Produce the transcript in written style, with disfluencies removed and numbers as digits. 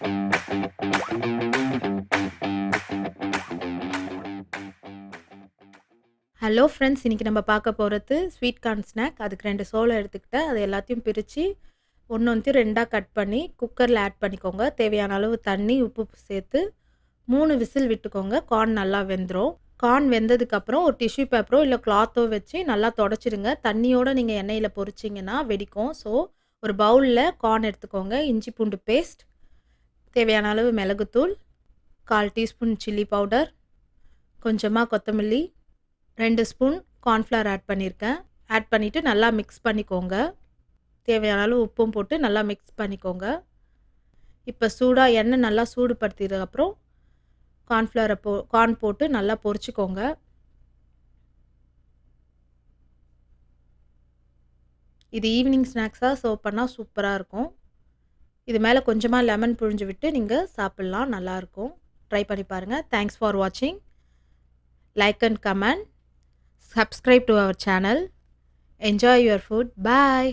Hello friends, இன்றைக்கி நம்ம பார்க்க போகிறது ஸ்வீட் கார்ன் ஸ்நாக். அதுக்கு 2 சோளம் எடுத்துக்கிட்டேன். அது எல்லாத்தையும் பிரித்து ஒன்று 2 கட் பண்ணி குக்கரில் ஆட் பண்ணிக்கோங்க. தேவையான அளவு தண்ணி, உப்பு சேர்த்து 3 விசில் விட்டுக்கோங்க. கார்ன் நல்லா வெந்துடும். கார்ன் வெந்ததுக்கப்புறம் ஒரு டிஷ்யூ பேப்பரோ இல்லை கிளாத்தோ வச்சு நல்லா தொடச்சிடுங்க. தண்ணியோடு நீங்கள் எண்ணெயில் பொரிச்சிங்கன்னா வெடிக்கும். ஸோ ஒரு பவுலில் கார்ன் எடுத்துக்கோங்க. இஞ்சி பூண்டு பேஸ்ட், தேவையான அளவு மிளகுத்தூள், 1/4 டீஸ்பூன் சில்லி பவுடர், கொஞ்சமாக கொத்தமல்லி, 2 ஸ்பூன் கார்ன்ஃப்ளவர் ஆட் பண்ணியிருக்கேன். ஆட் பண்ணிவிட்டு நல்லா மிக்ஸ் பண்ணிக்கோங்க. தேவையான அளவு உப்பும் போட்டு நல்லா மிக்ஸ் பண்ணிக்கோங்க. இப்போ சூடாக எண்ணெய் நல்லா சூடுபடுத்தியதுக்கப்புறம் கார்ன் போட்டு நல்லா பொரிச்சிக்கோங்க. இது ஈவினிங் ஸ்நாக்ஸாக சர்வ் பண்ணால் சூப்பராக இருக்கும். இது மேலே கொஞ்சமாக லெமன் புழிஞ்சு விட்டு நீங்கள் சாப்பிட்லாம், நல்லாயிருக்கும். ட்ரை பண்ணி பாருங்கள். தேங்க்ஸ் ஃபார் வாட்சிங். Like and comment. Subscribe to our channel. Enjoy your food. Bye.